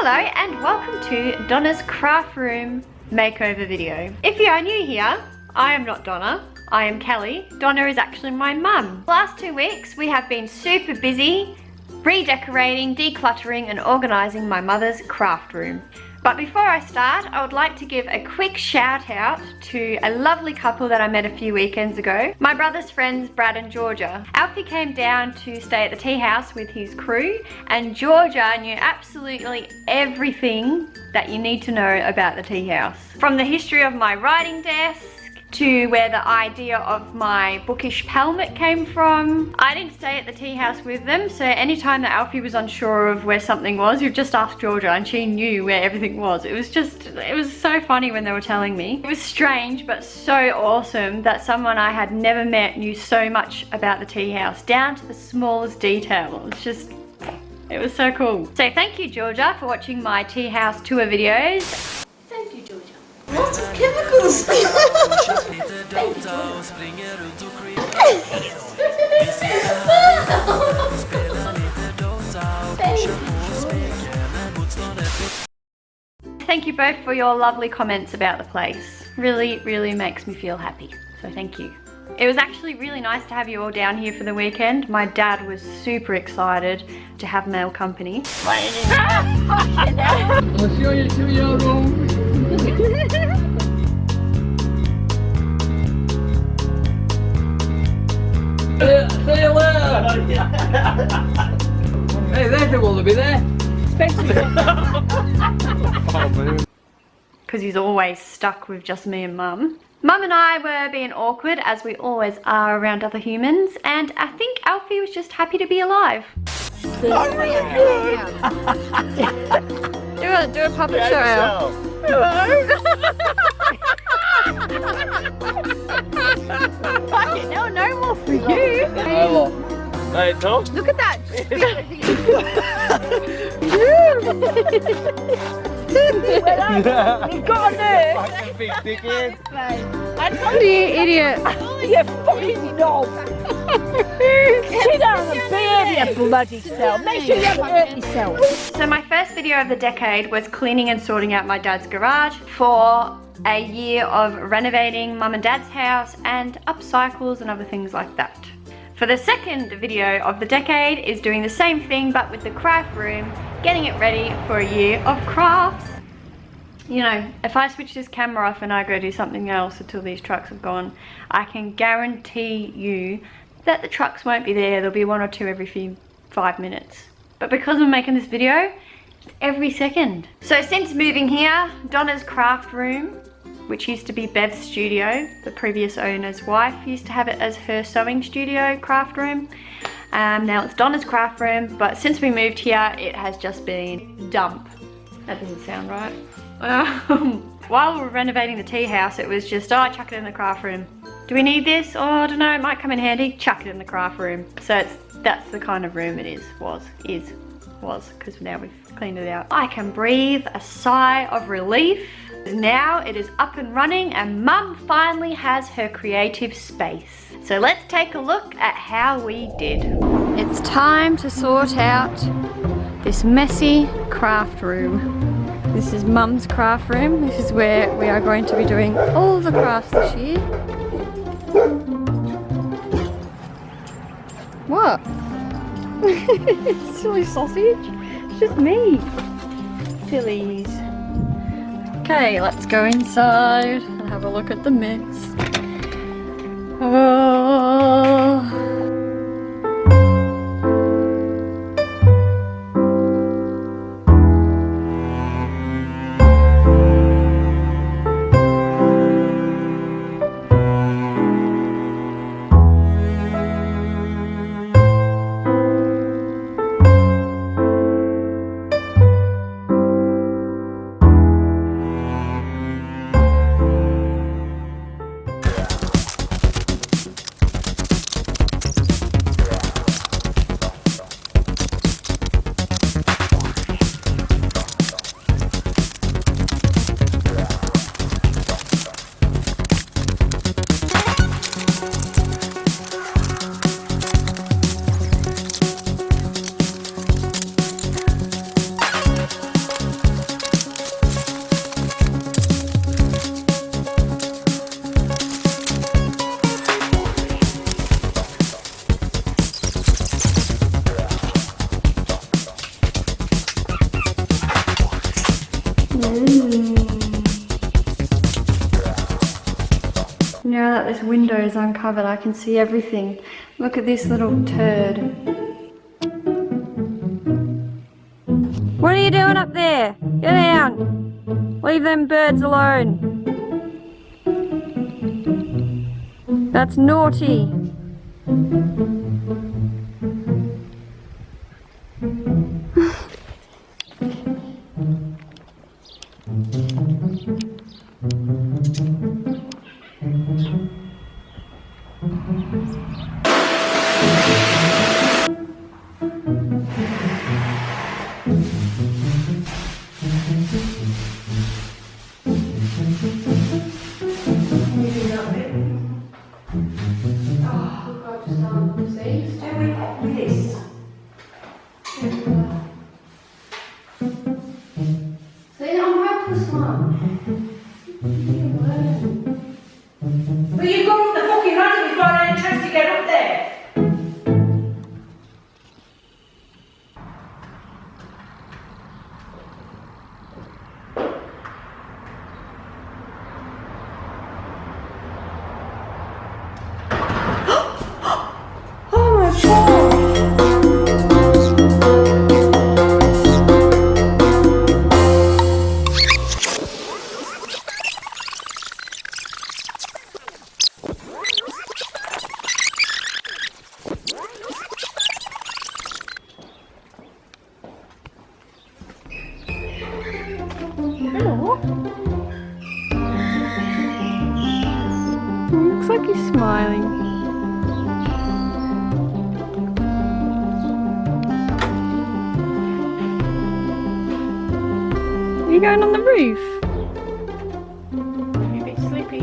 Hello and welcome to Donna's craft room makeover video. If you are new here, I am not Donna, I am Kelly. Donna is actually my mum. The last 2 weeks we have been super busy redecorating, decluttering and organising my mother's craft room. But before I start, I would like to give a quick shout out to a lovely couple that I met a few weekends ago. My brother's friends, Brad and Georgia. Alfie came down to stay at the tea house with his crew, and Georgia knew absolutely everything that you need to know about the tea house. From the history of my writing desk, to where the idea of my bookish palette came from. I didn't stay at the tea house with them, so anytime that Alfie was unsure of where something was, you'd just ask Georgia and she knew where everything was. It was so funny when they were telling me. It was strange but so awesome that someone I had never met knew so much about the tea house, down to the smallest detail. It was so cool. So thank you, Georgia, for watching my tea house tour videos. Thank you, Georgia. Lots of chemicals. Thank you both for your lovely comments about the place. Really makes me feel happy. So thank you. It was actually really nice to have you all down here for the weekend. My dad was super excited to have male company. I'll show you to your room. Say hello. Hey, they don't want to be there. Because he's always stuck with just me and Mum. Mum and I were being awkward, as we always are around other humans, and I think Alfie was just happy to be alive. Do a puppet show. Hello. No more for you. Hey, Tom. Look at that. You've got a nerve. Fucking big dickhead. I told you, idiot. Oh, you fucking knob. Sit down and behave your bloody self. Make sure you haven't hurt yourself. So my first video of the decade was cleaning and sorting out my dad's garage for a year of renovating Mum and Dad's house and upcycles and other things like that. For the second video of the decade is doing the same thing but with the craft room, getting it ready for a year of crafts. You know, if I switch this camera off and I go do something else until these trucks have gone, I can guarantee you that the trucks won't be there. There'll be 1 or 2 every 5 minutes. But because I'm making this video, it's every second. So since moving here, Donna's craft room, which used to be Bev's studio, the previous owner's wife used to have it as her sewing studio craft room. Now it's Donna's craft room, but since we moved here, it has just been dump. That doesn't sound right. While we were renovating the tea house, it was just, oh, chuck it in the craft room. Do we need this? Oh, I don't know, it might come in handy. Chuck it in the craft room. So that's the kind of room it was, because now we've cleaned it out. I can breathe a sigh of relief. Now it is up and running and Mum finally has her creative space. So let's take a look at how we did. It's time to sort out this messy craft room. This is Mum's craft room. This is where we are going to be doing all the crafts this year. What? Silly sausage? It's just me. Sillies. Okay, let's go inside and have a look at the mix. Oh. Now that this window is uncovered, I can see everything. Look at this little turd. What are you doing up there? Get down. Leave them birds alone. That's naughty. Looks like he's smiling. Are you going on the roof? Maybe a bit sleepy.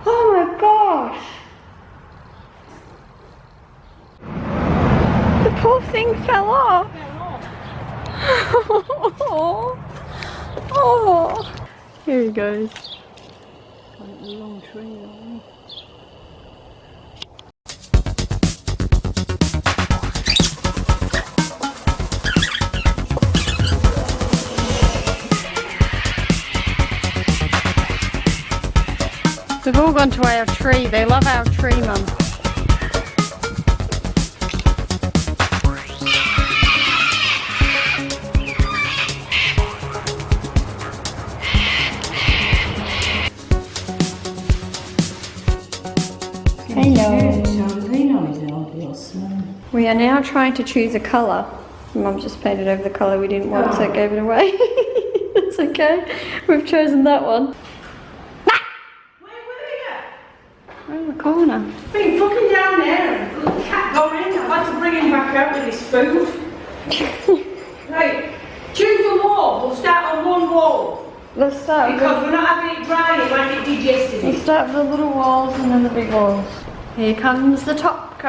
Oh my gosh! The poor thing fell off. Oh, here he goes. Got a long tree on. They've all gone to our tree. They love our tree, Mum. Hello. We are now trying to choose a colour. Mum just painted over the colour we didn't want, so it gave it away. It's okay. We've chosen that one. Where in the corner? Been fucking down there. Little cat going in. I've had to bring him back out with his food. Right. Choose a wall. We'll start on one wall. Let's start Because we're not having it drying like it did yesterday. We'll start with the little walls and then the big walls. Here comes the top coat. I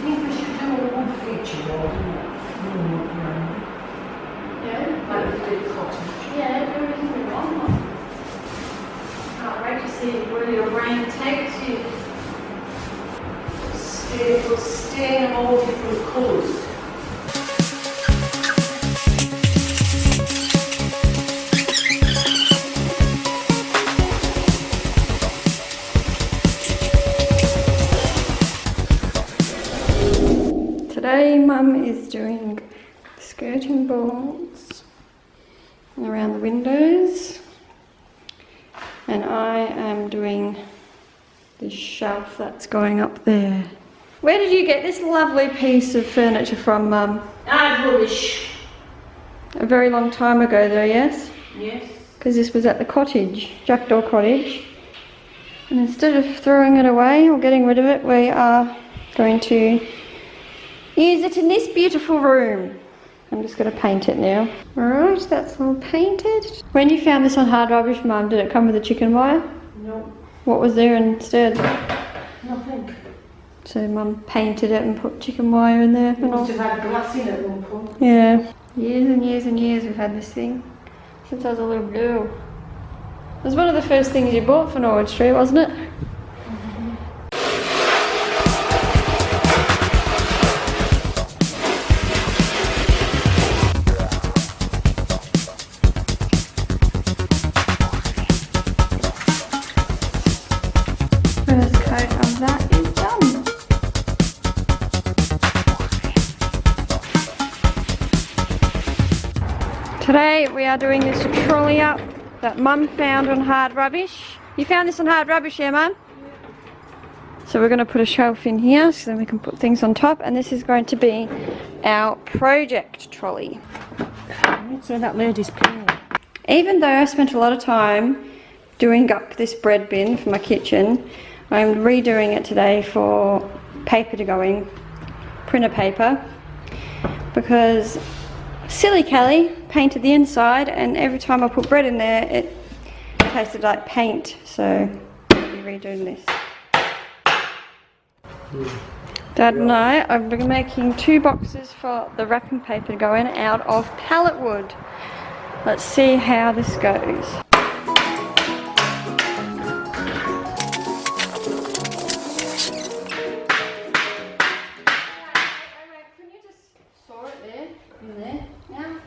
think we should do a wood feature wall. Yeah? Like a big cottage. Yeah, do everything we want. Can't wait to see where your brain takes you. We'll stain them all different colours. Today Mum is doing skirting boards around the windows and I am doing this shelf that's going up there. Where did you get this lovely piece of furniture from, Mum? Rubbish. A very long time ago though, yes? Yes. Because this was at the cottage, Jackdaw Cottage. And instead of throwing it away or getting rid of it, we are going to use it in this beautiful room. I'm just going to paint it now. Alright, that's all painted. When you found this on Hard Rubbish, Mum, did it come with a chicken wire? No. What was there instead? Nothing. So Mum painted it and put chicken wire in there. It must have had glass in at one point. Yeah. Years and years and years we've had this thing. Since I was a little girl. It was one of the first things you bought for Norwood Street, wasn't it? Today we are doing this trolley up that Mum found on Hard Rubbish. You found this on Hard Rubbish, yeah, Mum? So we're going to put a shelf in here so then we can put things on top, and this is going to be our project trolley. So that lady's paying. Even though I spent a lot of time doing up this bread bin for my kitchen, I'm redoing it today for paper to go in, printer paper, because silly Kelly painted the inside and every time I put bread in there it tasted like paint, so I'll be redoing this. Dad and I are making 2 boxes for the wrapping paper to go in out of pallet wood. Let's see how this goes. Can you just saw it there? In there now?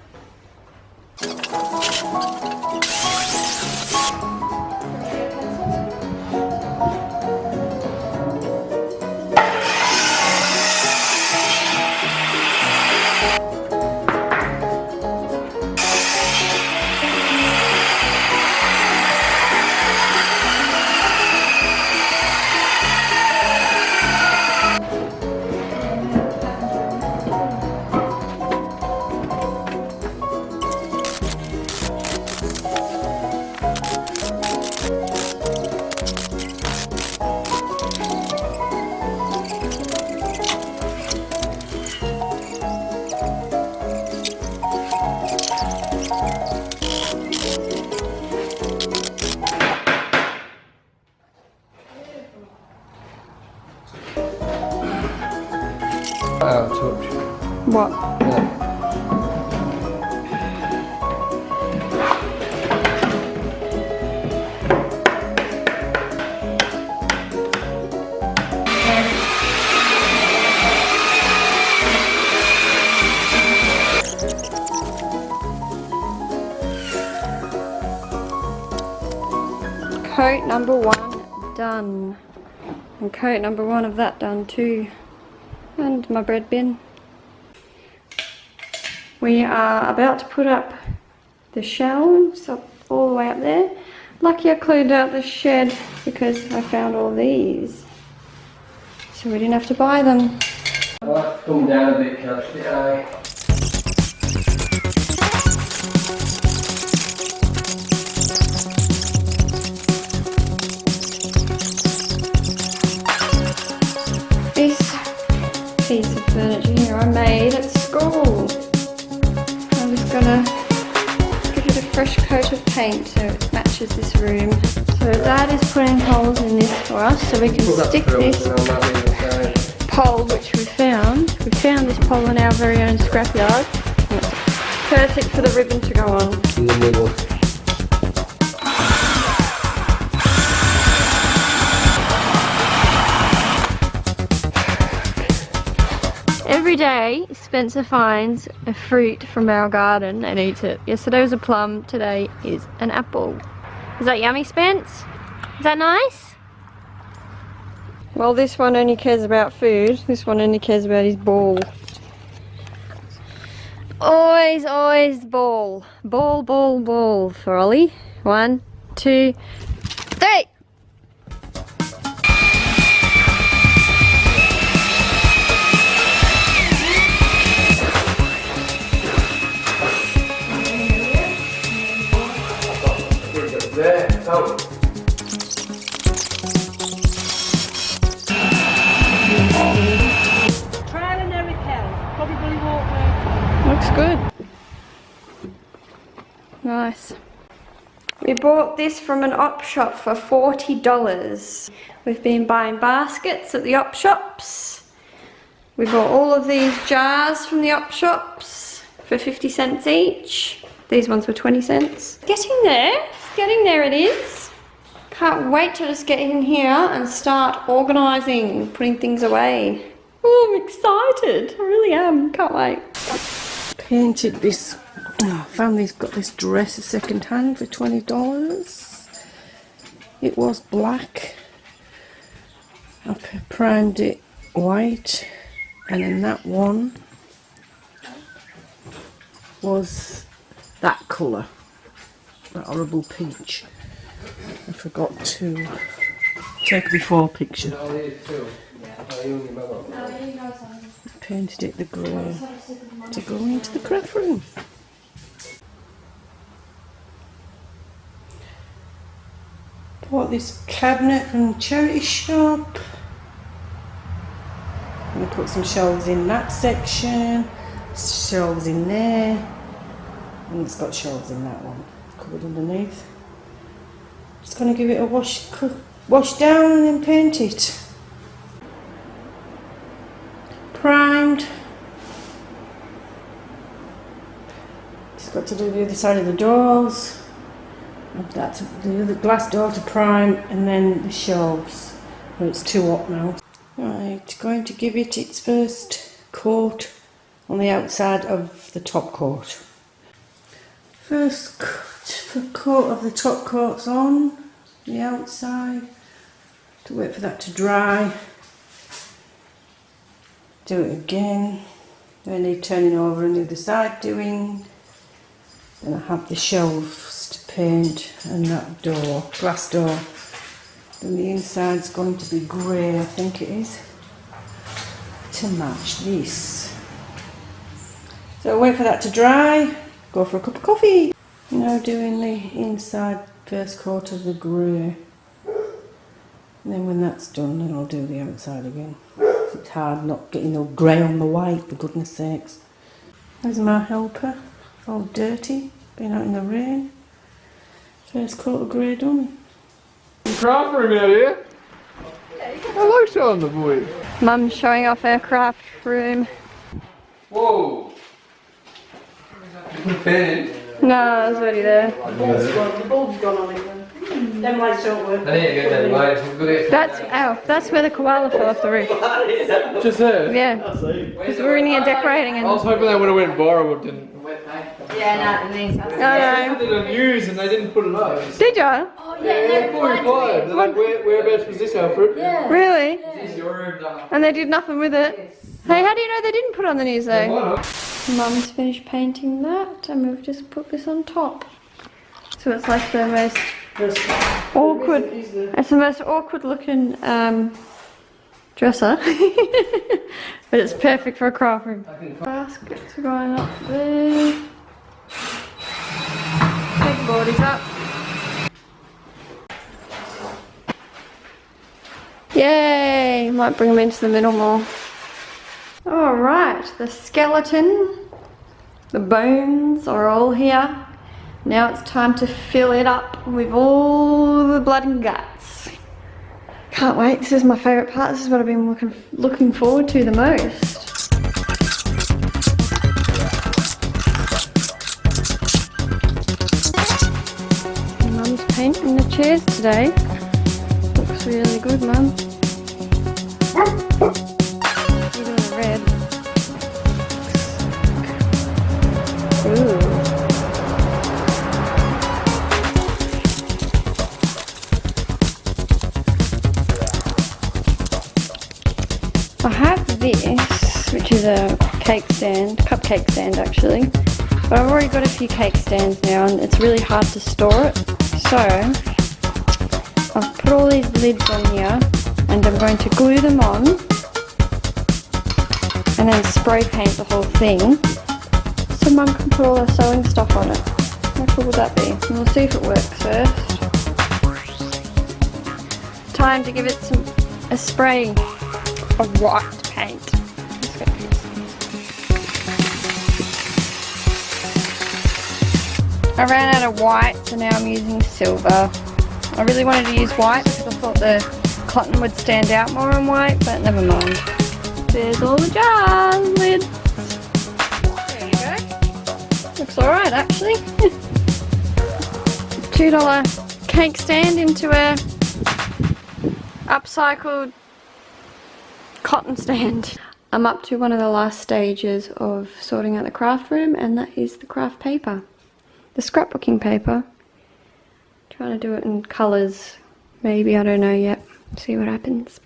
Out of touch. What? Yeah. Coat number 1 done. And coat number 1 of that done too. And my bread bin. We are about to put up the shelves up all the way up there. Lucky I cleared out the shed because I found all these. So we didn't have to buy them. I'll have to come down a bit, Cash, did I? Piece of furniture here I made at school. I'm just gonna give it a fresh coat of paint so it matches this room. So Dad is putting holes in this for us so we can stick this pole which we found. We found this pole in our very own scrapyard. It's perfect for the ribbon to go on. In the middle. Every day Spencer finds a fruit from our garden and eats it. Yesterday was a plum, today is an apple. Is that yummy, Spence? Is that nice? Well, this one only cares about food. This one only cares about his ball. Always, always ball. Ball, ball, ball for Ollie. 1, 2, 3. There, go. Trial and error, Kel. Probably won't work. Looks good. Nice. We bought this from an op shop for $40. We've been buying baskets at the op shops. We bought all of these jars from the op shops for 50 cents each. These ones were 20 cents. Getting there. Getting there it is. Can't wait to just get in here and start organising, putting things away. Oh, I'm excited. I really am. Can't wait. Painted this. Oh, found this. Got this dress second hand for $20. It was black. I primed it white, and then that one was that colour, that horrible peach. I forgot to take a before picture. Painted it the grey to go into the craft room. Bought this cabinet from the charity shop. I'm going to put some shelves in that section, shelves in there, and it's got shelves in that one, covered underneath. Just going to give it a wash down and then paint it. Primed. Just got to do the other side of the doors. That's the other glass door to prime, and then the shelves. Well, it's too hot now. Right, going to give it its first coat on the outside of the top coat. First coat of the top coat's on the outside. To wait for that to dry. Do it again. Then I need turning over on the other side doing. Then I have the shelves to paint and that door, glass door. Then the inside's going to be grey, I think it is, to match this. So wait for that to dry, go for a cup of coffee. Now doing the inside first coat of the grey. And then when that's done, then I'll do the outside again. It's hard not getting no grey on the white, for goodness sakes. There's my helper, all dirty, been out in the rain. First coat of grey done. Craft room out here. I like showing the boys. Mum's showing off her craft room. Whoa. You put a fan in? No, it's already there. The bulb's gone on it. Them lights don't work. I need to get that light. That's where the koala fell off the roof. Just there? Yeah. Because we were in here decorating and... I was hoping they would have went viral, but didn't. Yeah, no, it means I They did it on news and they didn't put it up. Did ya? Oh, They fully replied. They're like, whereabouts was this, Alfred? Yeah. Really? This is your room, Donna. And they did nothing with it? Hey, how do you know they didn't put it on the news though? Why not? Mum's finished painting that and we've just put this on top. So it's like the most awkward, it's the most awkward looking dresser. But it's perfect for a craft room. Baskets are going up there. Pegboard is up. Yay! Might bring them into the middle more. Alright, the skeleton, the bones are all here. Now it's time to fill it up with all the blood and guts. Can't wait, this is my favourite part. This is what I've been looking forward to the most. Mum's painting the chairs today. Looks really good, Mum. We're doing the red. Ooh. I have this, which is a cupcake stand actually, but I've already got a few cake stands now and it's really hard to store it, so I've put all these lids on here and I'm going to glue them on and then spray paint the whole thing so Mum can put all her sewing stuff on it. How cool would that be? And we'll see if it works first. Time to give it a spray of white paint. Let's go. I ran out of white, so now I'm using silver. I really wanted to use white because I thought the cotton would stand out more on white, but never mind. There's all the jars, lids. There you go. Looks alright actually. $2 cake stand into a upcycled cotton stand. I'm up to one of the last stages of sorting out the craft room, and that is the craft paper. The scrapbooking paper. Trying to do it in colours, maybe, I don't know yet. See what happens.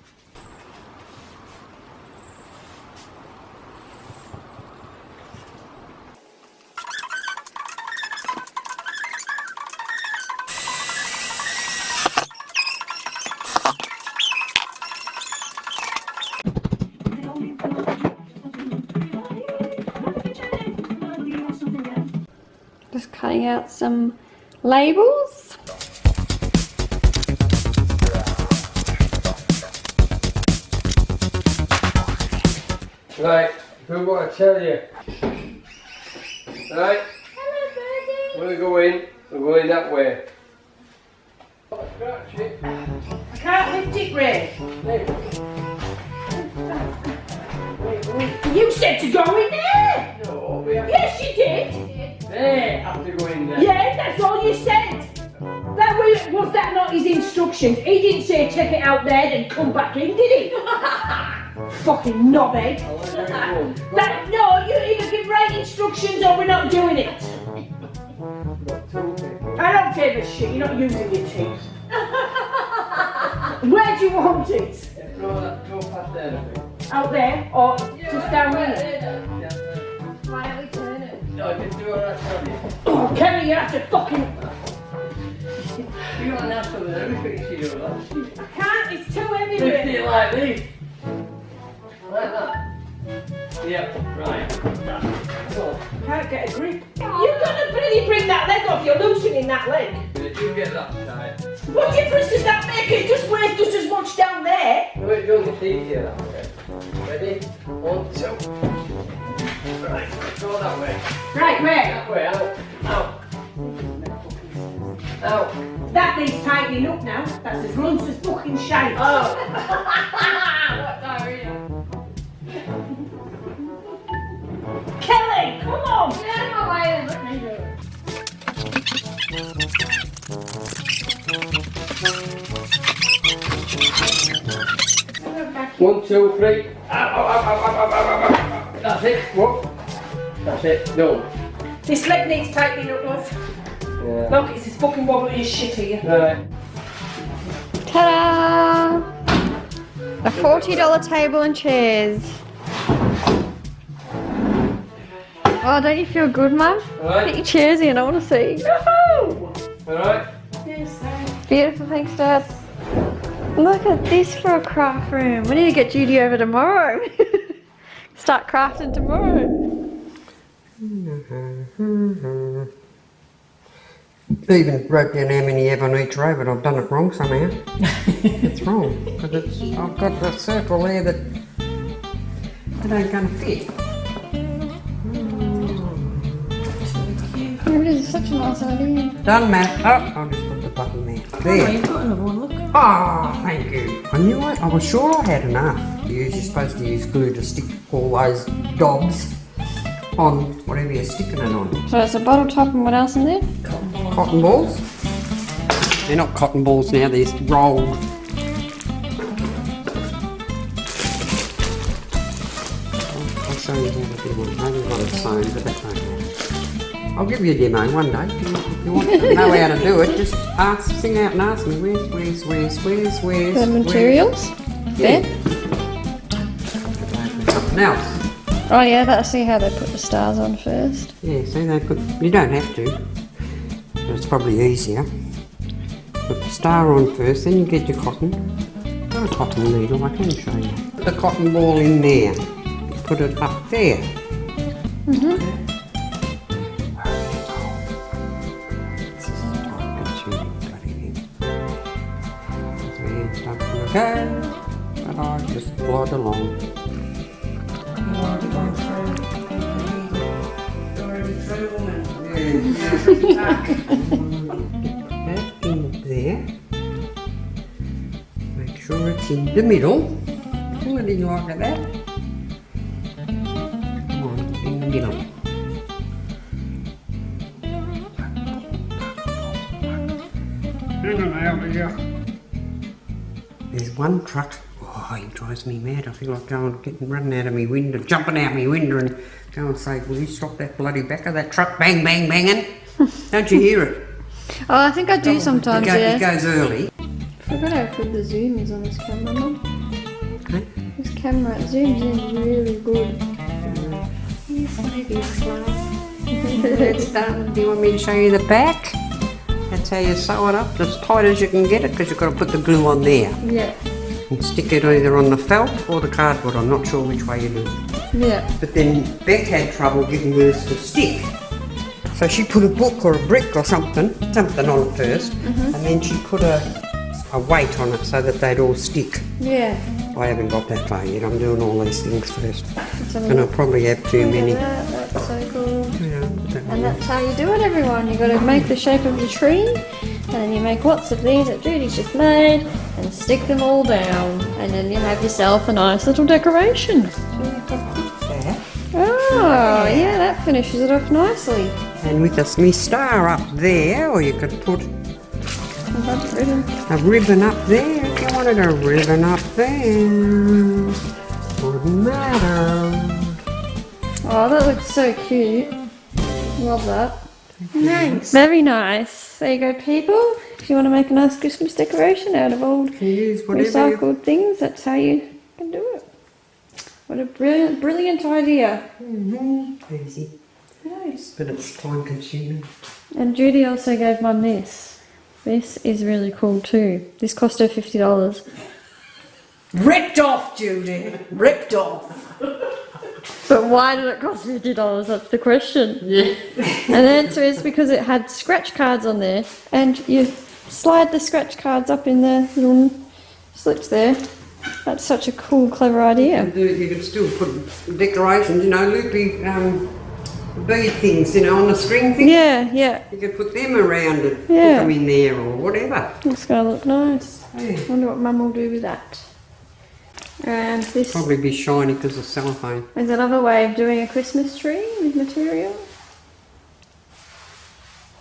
cutting out some labels. Right, do what I tell you. Right? Hello, birdie. We're going that way. Scratch it. I can't lift it, Ray. You said to go in there. No, we have Yes, you did. They have to go in there. Yeah, that's all you said. Was that not his instructions? He didn't say take it out there and come back in, did he? Fucking knobhead. I'll let you go. No, you either give right instructions or we're not doing it. Got two people. I don't give a shit, you're not using your teeth. Where do you want it? Go past there a bit. Out there or just down here? Why don't we turn it? No, just do what I tell you. Oh, Kelly, you have to fucking... You don't have to with everything she does, does she? I can't, it's too heavy. Lift it like this. Like that. Yep, right. So, Can't get a grip. You're gonna really bring that leg off, you're loosening that leg. did you get that tight? What difference does that make? It just weighs just as much down there. No, it doesn't. It's easier that way. Ready? 1, 2. Right, go that way. Right, where? That way, out. Out. Out. That needs tightening up now. That's as loose as fucking shite. Out. What diarrhea? Kelly, come on! Get out of my way and let me do it. One, two, three. That's it. Whoop. That's it. No. This leg needs tightening up, love. Yeah. Look, it's as fucking wobbly as shit here. Right. Ta-da! A $40 table and chairs. Oh, don't you feel good, Mum? Alright. Get your chairs in, I want to see. Alright. Beautiful, thanks, Dad. Look at this for a craft room. We need to get Judy over tomorrow. Start crafting tomorrow. Even wrote down how many you have on each row, but I've done it wrong somehow. It's wrong, because I've got the circle there that it ain't going to fit. It is such a nice idea. Done, Matt. Oh, I'll just put the button there. There. You've got another one, look. Oh, thank you. I knew I was sure I had enough. You're supposed to use glue to stick all those dobs on whatever you're sticking it on. So it's a bottle top and what else in there? Cotton balls. They're not cotton balls now, they're rolled. I'll show you how to do one. Maybe one's sewn, but that won't matter. I'll give you a demo one day. If you want to know how to do it, just sing out and ask me. Where's The materials? Yeah. There? Something else. Oh yeah, let's see how they put the stars on first. Yeah, see, they put, you don't have to, but it's probably easier. Put the star on first, then you get your cotton. Got a cotton needle, I can show you. Put the cotton ball in there. Put it up there. Mm-hmm. Okay, but I just plod along. That in there. Make sure it's in the middle. Pull it in like that. Come on, in the middle. There we go. There's one truck. Oh, he drives me mad. I feel like running out of my window, jumping out my window and go and say, will you stop that bloody back of that truck bang, bang, banging? Don't you hear it? Oh, I think I do sometimes, It yeah. goes early. I forgot how good the zoom is on this camera, Mum. Okay. This camera zooms in really good. It's done. Do you want me to show you the back? That's how you sew it up as tight as you can get it, because you've got to put the glue on there. Yeah. And stick it either on the felt or the cardboard. I'm not sure which way you do it. Yeah. But then Beck had trouble getting hers to stick. So she put a book or a brick or something on it first, and then she put a weight on it so that they'd all stick. Yeah. I haven't got that far yet. I'm doing all these things first. And I'll probably have too many. That's so cool. Yeah, And that's how you do it, everyone. You got to make the shape of the tree, and then you make lots of these that Judy's just made, and stick them all down, and then you have yourself a nice little decoration. Oh, yeah, that finishes it off nicely. And with a me star up there, or you could put a ribbon up there if you wanted a ribbon up there. Wouldn't matter. Oh, that looks so cute. Love that. Nice. Very nice. There you go, people. If you want to make a nice Christmas decoration out of old Use whatever recycled things, that's how you can do it. What a brilliant idea. Easy. Nice. But it's time consuming. And Judy also gave Mum this. This is really cool too. This cost her $50. Ripped off, Judy. Ripped off. But why did it cost $50? That's the question. Yeah. And the answer is because it had scratch cards on there, and you slide the scratch cards up in the little slits there. That's such a cool, clever idea. You could still put decorations, loopy bead things, on the string thing. Yeah, yeah. You could put them around and put Yeah. them in there or whatever. It's going to look nice. Yeah. Wonder what Mum will do with that. And this Probably be shiny because of cellophane. is another way of doing a Christmas tree with material.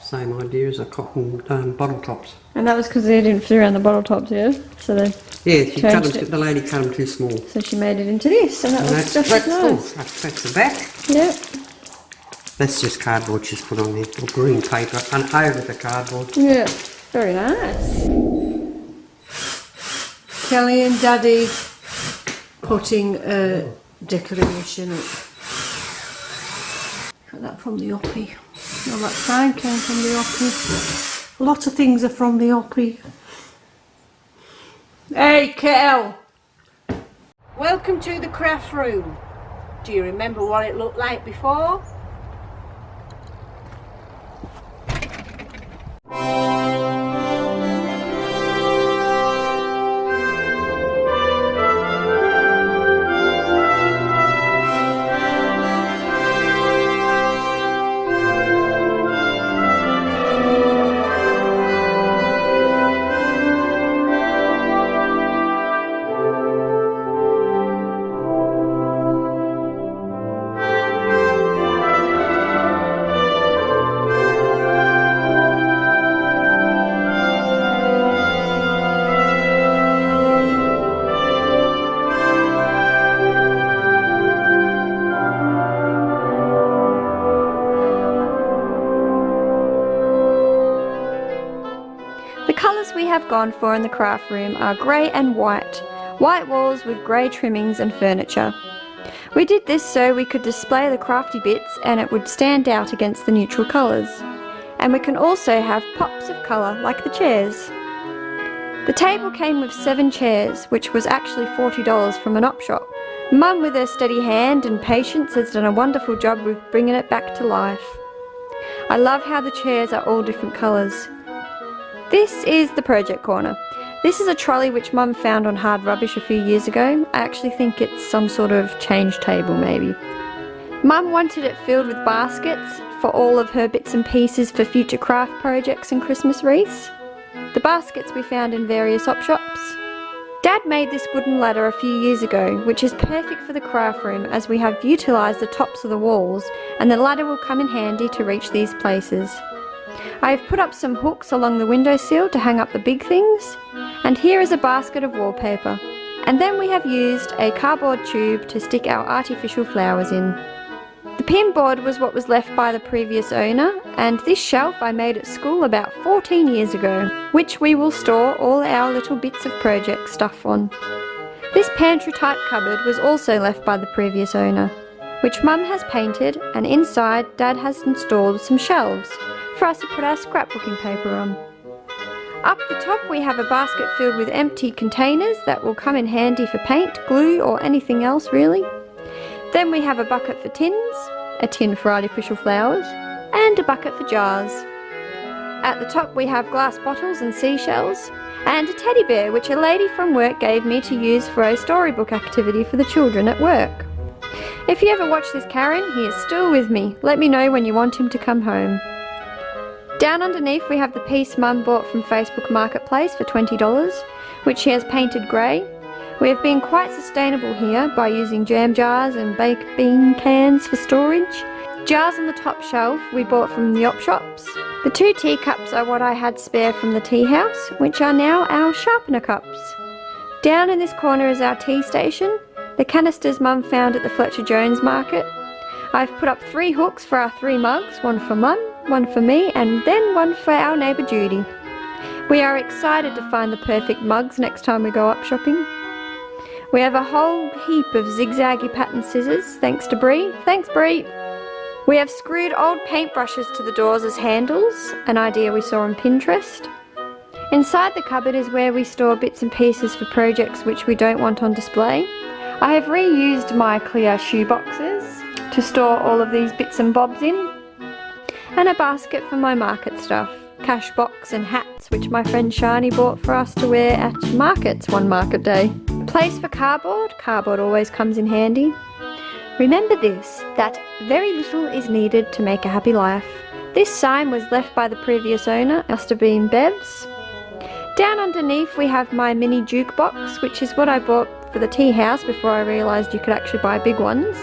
Same idea as a cotton bottle tops. And that was because they didn't fit around the bottle tops, yeah? So they Yeah, she cut changed them, the lady cut them too small. so she made it into this, and that And looks just as nice. that's the back. Yep. That's just cardboard she's put on there, or green paper, and over the cardboard. Yeah. Very nice. Kelly and Daddy putting a decoration up. Got that from the Oppie. No, that sign came from the Oppie. A lot of things are from the Oppie. Hey, Kel! Welcome to the craft room. Do you remember what it looked like before? The colours we have gone for in the craft room are grey and white walls with grey trimmings and furniture. We did this so we could display the crafty bits and it would stand out against the neutral colours. And we can also have pops of colour like the chairs. The table came with 7 chairs, which was actually $40 from an op shop. Mum, with her steady hand and patience, has done a wonderful job with bringing it back to life. I love how the chairs are all different colours. This is the project corner. This is a trolley which Mum found on Hard Rubbish a few years ago. I actually think it's some sort of change table maybe. Mum wanted it filled with baskets for all of her bits and pieces for future craft projects and Christmas wreaths. The baskets we found in various op shops. Dad made this wooden ladder a few years ago, which is perfect for the craft room as we have utilised the tops of the walls and the ladder will come in handy to reach these places. I have put up some hooks along the windowsill to hang up the big things, and here is a basket of wallpaper. And then we have used a cardboard tube to stick our artificial flowers in. The pin board was what was left by the previous owner, and this shelf I made at school about 14 years ago, which we will store all our little bits of project stuff on. This pantry type cupboard was also left by the previous owner, which Mum has painted, and inside Dad has installed some shelves for us to put our scrapbooking paper on. Up the top we have a basket filled with empty containers that will come in handy for paint, glue or anything else really. Then we have a bucket for tins, a tin for artificial flowers, and a bucket for jars. At the top we have glass bottles and seashells, and a teddy bear which a lady from work gave me to use for a storybook activity for the children at work. If you ever watch this, Karen, he is still with me. Let me know when you want him to come home. Down underneath we have the piece Mum bought from Facebook Marketplace for $20, which she has painted grey. We have been quite sustainable here by using jam jars and baked bean cans for storage. Jars on the top shelf we bought from the op shops. The 2 teacups are what I had spare from the tea house, which are now our sharpener cups. Down in this corner is our tea station, the canisters Mum found at the Fletcher Jones market. I've put up 3 hooks for our 3 mugs, one for Mum, one for me, and then one for our neighbour Judy. We are excited to find the perfect mugs next time we go up shopping. We have a whole heap of zigzaggy pattern scissors, thanks to Brie. Thanks, Brie! We have screwed old paintbrushes to the doors as handles, an idea we saw on Pinterest. Inside the cupboard is where we store bits and pieces for projects which we don't want on display. I have reused my clear shoe boxes to store all of these bits and bobs in, and a basket for my market stuff, cash box and hats which my friend Shani bought for us to wear at markets one market day. Place for cardboard. Cardboard always comes in handy. Remember this, that very little is needed to make a happy life. This sign was left by the previous owner, must have been Bev's. Down underneath we have my mini jukebox, which is what I bought for the tea house before I realised you could actually buy big ones.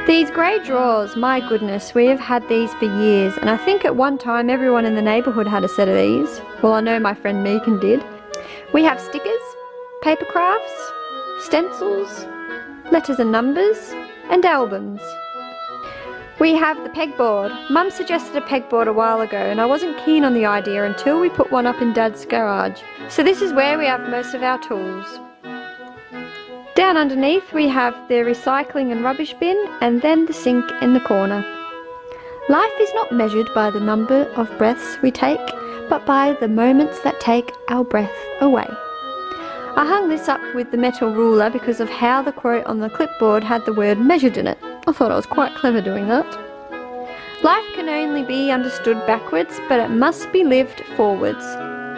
These grey drawers, my goodness, we have had these for years, and I think at one time everyone in the neighbourhood had a set of these. Well, I know my friend Megan did. We have stickers, paper crafts, stencils, letters and numbers, and albums. We have the pegboard. Mum suggested a pegboard a while ago and I wasn't keen on the idea until we put one up in Dad's garage. So this is where we have most of our tools. Down underneath we have the recycling and rubbish bin, and then the sink in the corner. Life is not measured by the number of breaths we take, but by the moments that take our breath away. I hung this up with the metal ruler because of how the quote on the clipboard had the word measured in it. I thought I was quite clever doing that. Life can only be understood backwards, but it must be lived forwards.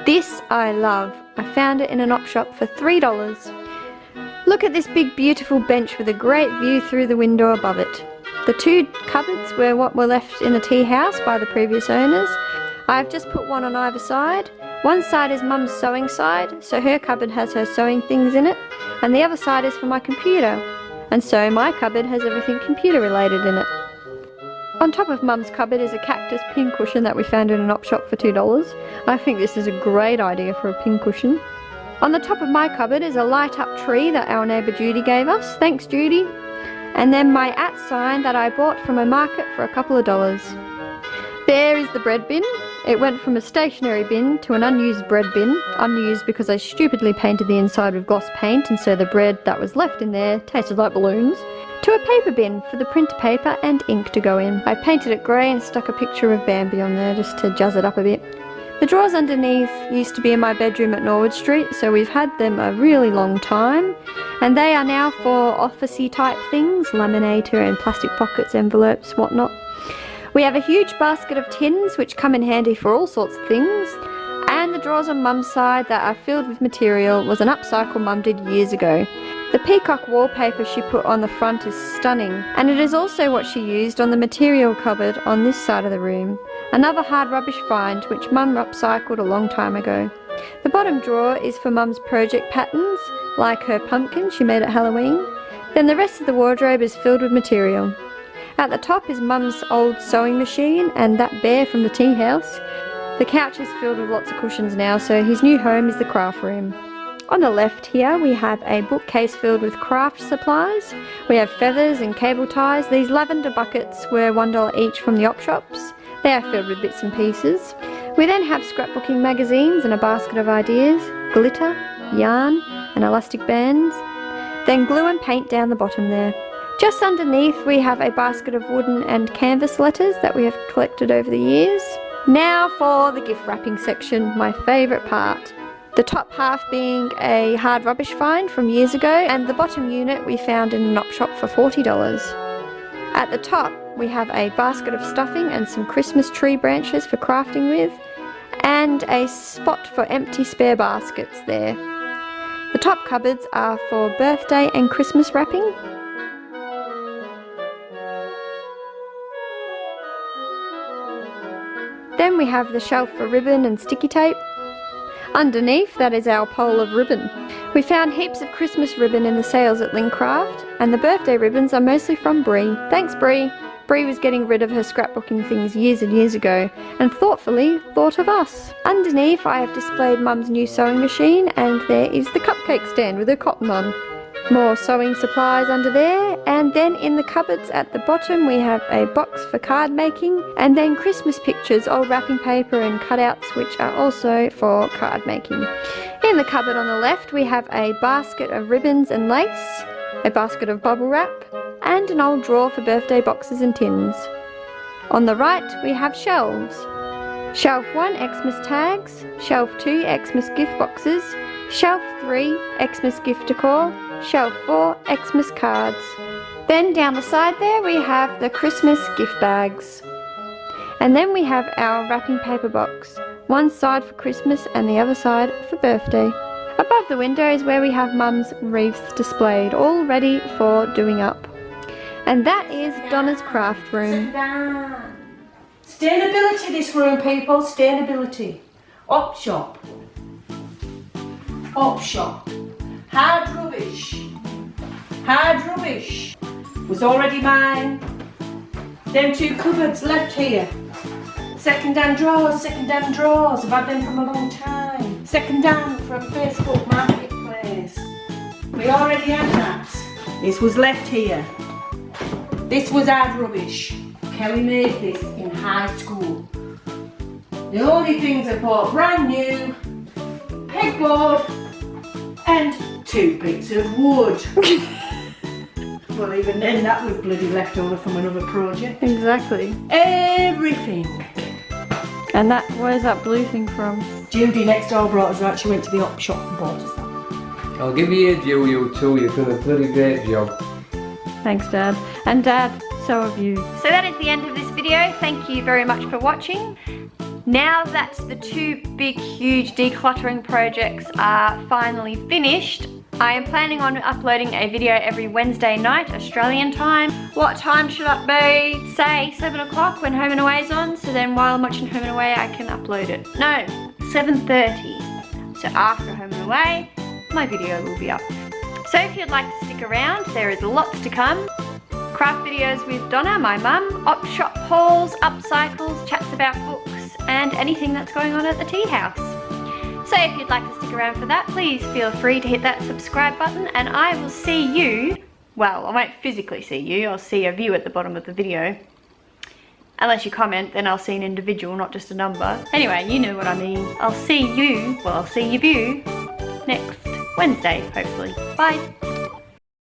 This I love. I found it in an op shop for $3. Look at this big beautiful bench with a great view through the window above it. The 2 cupboards were what were left in the tea house by the previous owners. I have just put one on either side. One side is Mum's sewing side, so her cupboard has her sewing things in it, and the other side is for my computer, and so my cupboard has everything computer related in it. On top of Mum's cupboard is a cactus pincushion that we found in an op shop for $2. I think this is a great idea for a pincushion. On the top of my cupboard is a light up tree that our neighbour Judy gave us. Thanks, Judy. And then my @ sign that I bought from a market for a couple of dollars. There is the bread bin. It went from a stationary bin to an unused bread bin. Unused because I stupidly painted the inside with gloss paint, and so the bread that was left in there tasted like balloons. To a paper bin for the printer paper and ink to go in. I painted it grey and stuck a picture of Bambi on there just to jazz it up a bit. The drawers underneath used to be in my bedroom at Norwood Street, so we've had them a really long time, and they are now for officey type things, laminator and plastic pockets, envelopes, whatnot. We have a huge basket of tins which come in handy for all sorts of things, and the drawers on Mum's side that are filled with material was an upcycle Mum did years ago. The peacock wallpaper she put on the front is stunning, and it is also what she used on the material cupboard on this side of the room. Another hard rubbish find which Mum upcycled a long time ago. The bottom drawer is for Mum's project patterns, like her pumpkin she made at Halloween. Then the rest of the wardrobe is filled with material. At the top is Mum's old sewing machine and that bear from the tea house. The couch is filled with lots of cushions now, so his new home is the craft room. On the left here we have a bookcase filled with craft supplies. We have feathers and cable ties. These lavender buckets were $1 each from the op shops. They are filled with bits and pieces. We then have scrapbooking magazines and a basket of ideas, glitter, yarn and elastic bands. Then glue and paint down the bottom there. Just underneath we have a basket of wooden and canvas letters that we have collected over the years. Now for the gift wrapping section, my favourite part. The top half being a hard rubbish find from years ago, and the bottom unit we found in an op shop for $40. At the top we have a basket of stuffing and some Christmas tree branches for crafting with, and a spot for empty spare baskets there. The top cupboards are for birthday and Christmas wrapping. Then we have the shelf for ribbon and sticky tape. Underneath, that is our pole of ribbon. We found heaps of Christmas ribbon in the sales at Lincraft, and the birthday ribbons are mostly from Bree. Thanks, Bree! Bree was getting rid of her scrapbooking things years and years ago, and thoughtfully thought of us. Underneath, I have displayed Mum's new sewing machine, and there is the cupcake stand with her cotton on. More sewing supplies under there, and then in the cupboards at the bottom we have a box for card making, and then Christmas pictures, old wrapping paper and cutouts, which are also for card making. In the cupboard on the left we have a basket of ribbons and lace, a basket of bubble wrap, and an old drawer for birthday boxes and tins. On the right we have shelves. Shelf 1, Xmas tags, Shelf 2, Xmas gift boxes, Shelf 3, Xmas gift decor, Shelf 4, Xmas cards. Then down the side there we have the Christmas gift bags. And then we have our wrapping paper box. One side for Christmas and the other side for birthday. Above the window is where we have Mum's wreaths displayed, all ready for doing up. And that is Donna's craft room. Sustainability this room, people, sustainability. Op shop. Op shop. Hard rubbish. Hard rubbish. Was already mine. Them two cupboards left here. Second-hand drawers, second-hand drawers. I've had them from a long time. Second-hand from Facebook Marketplace. We already had that. This was left here. This was hard rubbish. Kelly made this in high school. The only things I bought brand new, pegboard and 2 bits of wood. Well, even then that was bloody left over from another project. Exactly. Everything. And that, where's that blue thing from? Judy next door brought us that. She went to the op shop and bought us that. I'll give you a due, you two. You've done a bloody great job. Thanks, Dad. And Dad, so have you. So that is the end of this video. Thank you very much for watching. Now that the 2 big, huge decluttering projects are finally finished, I am planning on uploading a video every Wednesday night, Australian time. What time should it be? Say 7 o'clock when Home and Away is on, so then while I'm watching Home and Away I can upload it. No, 7:30. So after Home and Away, my video will be up. So if you'd like to stick around, there is lots to come. Craft videos with Donna, my mum, op shop hauls, upcycles, chats about books, and anything that's going on at the tea house. So if you'd like to stick around for that, please feel free to hit that subscribe button, and I will see you, well, I won't physically see you, I'll see a view at the bottom of the video. Unless you comment, then I'll see an individual, not just a number. Anyway, you know what I mean. I'll see you, well, I'll see your view next Wednesday, hopefully. Bye.